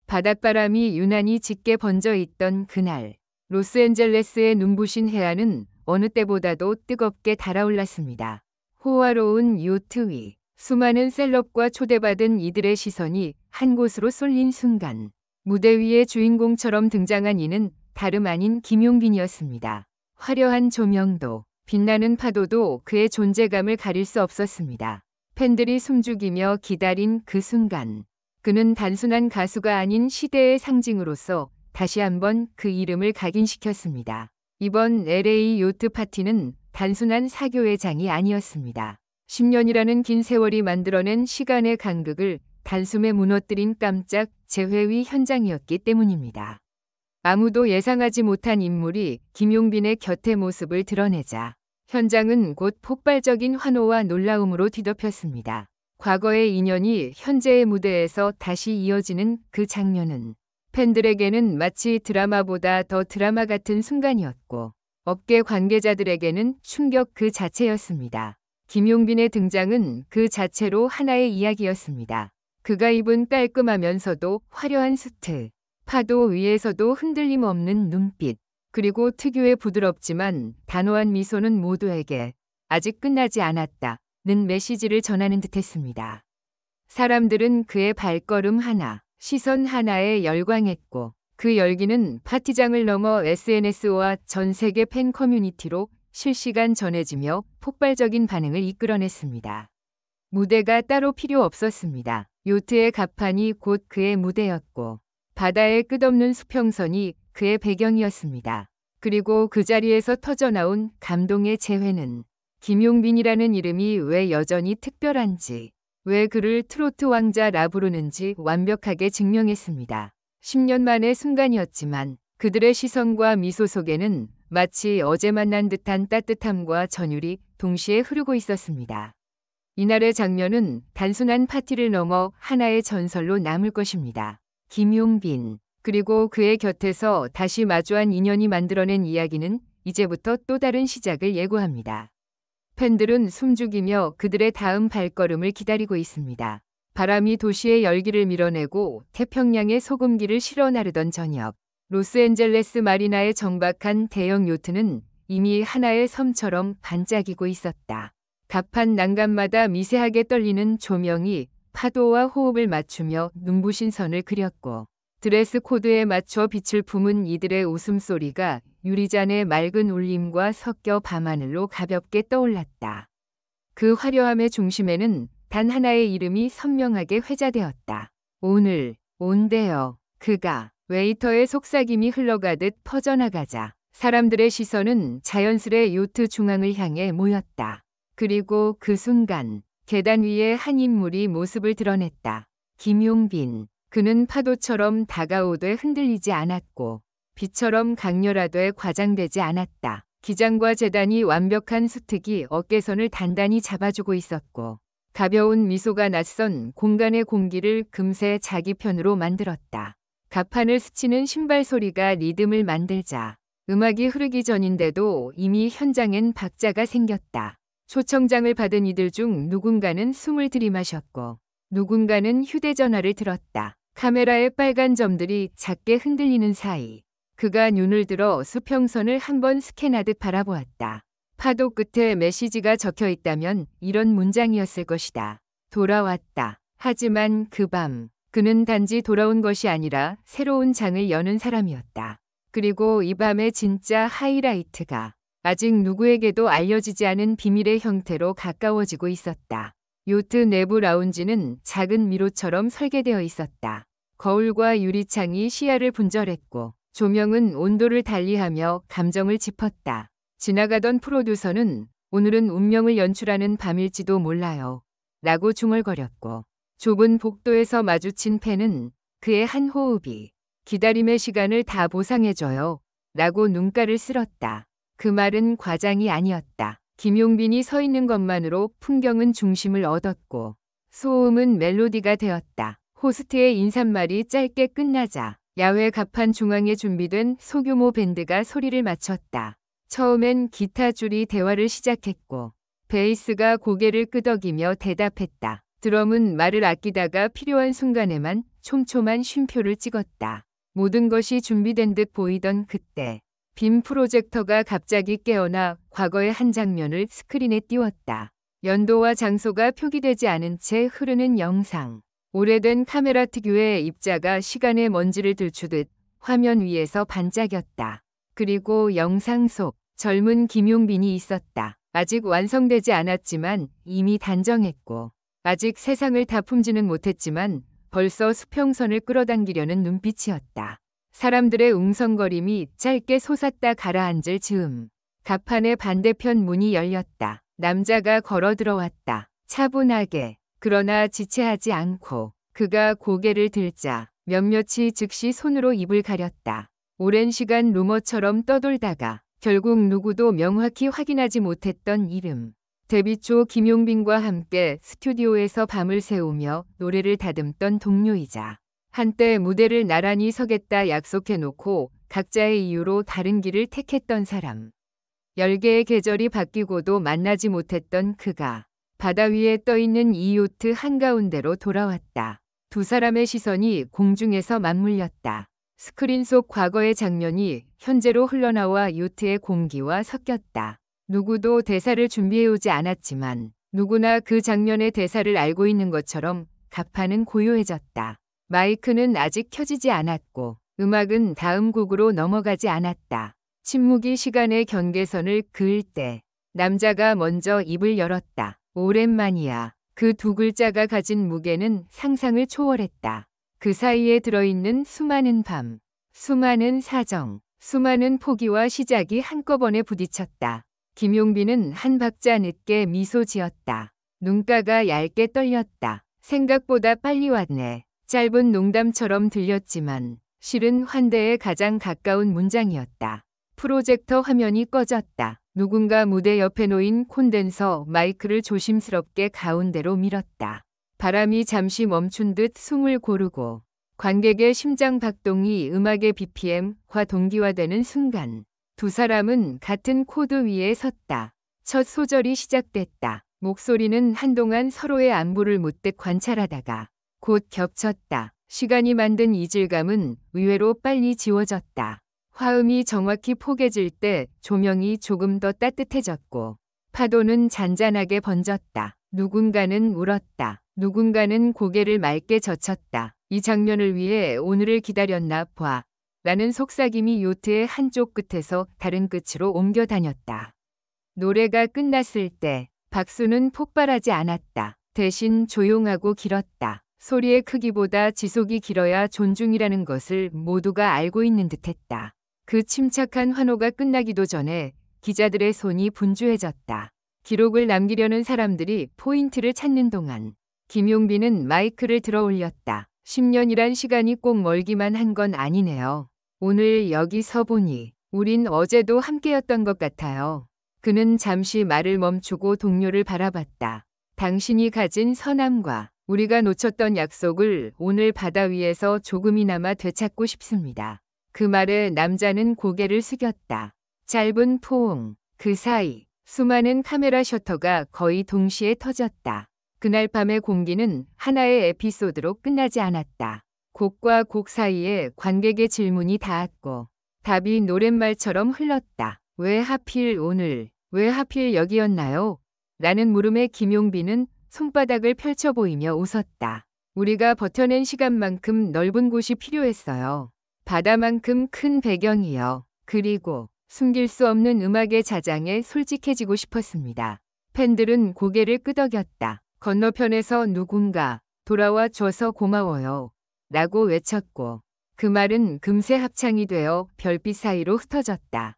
바닷바람이 유난히 짙게 번져 있던 그날, 로스앤젤레스의 눈부신 해안은 어느 때보다도 뜨겁게 달아올랐습니다. 호화로운 요트 위, 수많은 셀럽과 초대받은 이들의 시선이 한 곳으로 쏠린 순간, 무대 위의 주인공처럼 등장한 이는 다름 아닌 김용빈이었습니다. 화려한 조명도, 빛나는 파도도 그의 존재감을 가릴 수 없었습니다. 팬들이 숨죽이며 기다린 그 순간, 그는 단순한 가수가 아닌 시대의 상징으로서 다시 한번 그 이름을 각인시켰습니다. 이번 LA 요트 파티는 단순한 사교의 장이 아니었습니다. 10년이라는 긴 세월이 만들어낸 시간의 간극을 단숨에 무너뜨린 깜짝 재회의 현장이었기 때문입니다. 아무도 예상하지 못한 인물이 김용빈의 곁의 모습을 드러내자 현장은 곧 폭발적인 환호와 놀라움으로 뒤덮였습니다. 과거의 인연이 현재의 무대에서 다시 이어지는 그 장면은 팬들에게는 마치 드라마보다 더 드라마 같은 순간이었고, 업계 관계자들에게는 충격 그 자체였습니다. 김용빈의 등장은 그 자체로 하나의 이야기였습니다. 그가 입은 깔끔하면서도 화려한 수트, 파도 위에서도 흔들림 없는 눈빛, 그리고 특유의 부드럽지만 단호한 미소는 모두에게 아직 끝나지 않았다는 메시지를 전하는 듯했습니다. 사람들은 그의 발걸음 하나, 시선 하나에 열광했고, 그 열기는 파티장을 넘어 SNS와 전 세계 팬 커뮤니티로 실시간 전해지며 폭발적인 반응을 이끌어냈습니다. 무대가 따로 필요 없었습니다. 요트의 갑판이 곧 그의 무대였고, 바다의 끝없는 수평선이 그의 배경이었습니다. 그리고 그 자리에서 터져나온 감동의 재회는 김용빈이라는 이름이 왜 여전히 특별한지, 왜 그를 트로트 왕자라 부르는지 완벽하게 증명했습니다. 10년 만의 순간이었지만 그들의 시선과 미소 속에는 마치 어제 만난 듯한 따뜻함과 전율이 동시에 흐르고 있었습니다. 이날의 장면은 단순한 파티를 넘어 하나의 전설로 남을 것입니다. 김용빈, 그리고 그의 곁에서 다시 마주한 인연이 만들어낸 이야기는 이제부터 또 다른 시작을 예고합니다. 팬들은 숨죽이며 그들의 다음 발걸음을 기다리고 있습니다. 바람이 도시의 열기를 밀어내고 태평양의 소금기를 실어 나르던 저녁, 로스앤젤레스 마리나의 정박한 대형 요트는 이미 하나의 섬처럼 반짝이고 있었다. 갑판 난간마다 미세하게 떨리는 조명이 파도와 호흡을 맞추며 눈부신 선을 그렸고, 드레스 코드에 맞춰 빛을 품은 이들의 웃음소리가 유리잔의 맑은 울림과 섞여 밤하늘로 가볍게 떠올랐다. 그 화려함의 중심에는 단 하나의 이름이 선명하게 회자되었다. 오늘, 온대요. 그가 웨이터의 속삭임이 흘러가듯 퍼져나가자 사람들의 시선은 자연스레 요트 중앙을 향해 모였다. 그리고 그 순간 계단 위에 한 인물이 모습을 드러냈다. 김용빈. 그는 파도처럼 다가오되 흔들리지 않았고 빛처럼 강렬하되 과장되지 않았다. 기장과 재단이 완벽한 수특이 어깨선을 단단히 잡아주고 있었고, 가벼운 미소가 낯선 공간의 공기를 금세 자기 편으로 만들었다. 갑판을 스치는 신발 소리가 리듬을 만들자 음악이 흐르기 전인데도 이미 현장엔 박자가 생겼다. 초청장을 받은 이들 중 누군가는 숨을 들이마셨고, 누군가는 휴대전화를 들었다. 카메라의 빨간 점들이 작게 흔들리는 사이 그가 눈을 들어 수평선을 한번 스캔하듯 바라보았다. 파도 끝에 메시지가 적혀 있다면 이런 문장이었을 것이다. 돌아왔다. 하지만 그 밤 그는 단지 돌아온 것이 아니라 새로운 장을 여는 사람이었다. 그리고 이 밤의 진짜 하이라이트가 아직 누구에게도 알려지지 않은 비밀의 형태로 가까워지고 있었다. 요트 내부 라운지는 작은 미로처럼 설계되어 있었다. 거울과 유리창이 시야를 분절했고 조명은 온도를 달리하며 감정을 짚었다. 지나가던 프로듀서는 오늘은 운명을 연출하는 밤일지도 몰라요. 라고 중얼거렸고 좁은 복도에서 마주친 팬은 그의 한 호흡이 기다림의 시간을 다 보상해줘요. 라고 눈가를 쓸었다. 그 말은 과장이 아니었다. 김용빈이 서 있는 것만으로 풍경은 중심을 얻었고 소음은 멜로디가 되었다. 호스트의 인사말이 짧게 끝나자 야외 갑판 중앙에 준비된 소규모 밴드가 소리를 맞췄다. 처음엔 기타 줄이 대화를 시작했고 베이스가 고개를 끄덕이며 대답했다. 드럼은 말을 아끼다가 필요한 순간에만 촘촘한 쉼표를 찍었다. 모든 것이 준비된 듯 보이던 그때 빔 프로젝터가 갑자기 깨어나 과거의 한 장면을 스크린에 띄웠다. 연도와 장소가 표기되지 않은 채 흐르는 영상. 오래된 카메라 특유의 입자가 시간의 먼지를 들추듯 화면 위에서 반짝였다. 그리고 영상 속 젊은 김용빈이 있었다. 아직 완성되지 않았지만 이미 단정했고 아직 세상을 다 품지는 못했지만 벌써 수평선을 끌어당기려는 눈빛이었다. 사람들의 웅성거림이 짧게 솟았다 가라앉을 즈음. 갑판의 반대편 문이 열렸다. 남자가 걸어 들어왔다. 차분하게, 그러나 지체하지 않고. 그가 고개를 들자 몇몇이 즉시 손으로 입을 가렸다. 오랜 시간 루머처럼 떠돌다가 결국 누구도 명확히 확인하지 못했던 이름. 데뷔 초 김용빈과 함께 스튜디오에서 밤을 새우며 노래를 다듬던 동료이자 한때 무대를 나란히 서겠다 약속해놓고 각자의 이유로 다른 길을 택했던 사람. 10개의 계절이 바뀌고도 만나지 못했던 그가 바다 위에 떠있는 이 요트 한가운데로 돌아왔다. 두 사람의 시선이 공중에서 맞물렸다. 스크린 속 과거의 장면이 현재로 흘러나와 요트의 공기와 섞였다. 누구도 대사를 준비해오지 않았지만 누구나 그 장면의 대사를 알고 있는 것처럼 갑판은 고요해졌다. 마이크는 아직 켜지지 않았고 음악은 다음 곡으로 넘어가지 않았다. 침묵이 시간의 경계선을 그을 때 남자가 먼저 입을 열었다. 오랜만이야. 그 두 글자가 가진 무게는 상상을 초월했다. 그 사이에 들어있는 수많은 밤, 수많은 사정, 수많은 포기와 시작이 한꺼번에 부딪혔다. 김용빈은 한 박자 늦게 미소 지었다. 눈가가 얇게 떨렸다. 생각보다 빨리 왔네. 짧은 농담처럼 들렸지만 실은 환대에 가장 가까운 문장이었다. 프로젝터 화면이 꺼졌다. 누군가 무대 옆에 놓인 콘덴서 마이크를 조심스럽게 가운데로 밀었다. 바람이 잠시 멈춘 듯 숨을 고르고 관객의 심장 박동이 음악의 BPM과 동기화되는 순간 두 사람은 같은 코드 위에 섰다. 첫 소절이 시작됐다. 목소리는 한동안 서로의 안부를 묻듯 관찰하다가 곧 겹쳤다. 시간이 만든 이질감은 의외로 빨리 지워졌다. 화음이 정확히 포개질 때 조명이 조금 더 따뜻해졌고 파도는 잔잔하게 번졌다. 누군가는 울었다. 누군가는 고개를 맑게 젖혔다. 이 장면을 위해 오늘을 기다렸나 봐. 라는 속삭임이 요트의 한쪽 끝에서 다른 끝으로 옮겨 다녔다. 노래가 끝났을 때 박수는 폭발하지 않았다. 대신 조용하고 길었다. 소리의 크기보다 지속이 길어야 존중이라는 것을 모두가 알고 있는 듯했다. 그 침착한 환호가 끝나기도 전에 기자들의 손이 분주해졌다. 기록을 남기려는 사람들이 포인트를 찾는 동안 김용빈은 마이크를 들어 올렸다. 10년이란 시간이 꼭 멀기만 한 건 아니네요. 오늘 여기 서 보니 우린 어제도 함께였던 것 같아요. 그는 잠시 말을 멈추고 동료를 바라봤다. 당신이 가진 선함과 우리가 놓쳤던 약속을 오늘 바다 위에서 조금이나마 되찾고 싶습니다. 그 말에 남자는 고개를 숙였다. 짧은 포옹, 그 사이 수많은 카메라 셔터가 거의 동시에 터졌다. 그날 밤의 공기는 하나의 에피소드로 끝나지 않았다. 곡과 곡 사이에 관객의 질문이 닿았고 답이 노랫말처럼 흘렀다. 왜 하필 오늘, 왜 하필 여기였나요? 라는 물음에 김용빈은 손바닥을 펼쳐 보이며 웃었다. 우리가 버텨낸 시간만큼 넓은 곳이 필요했어요. 바다만큼 큰 배경이요. 그리고 숨길 수 없는 음악의 자장에 솔직해지고 싶었습니다. 팬들은 고개를 끄덕였다. 건너편에서 누군가 돌아와 줘서 고마워요. 라고 외쳤고 그 말은 금세 합창이 되어 별빛 사이로 흩어졌다.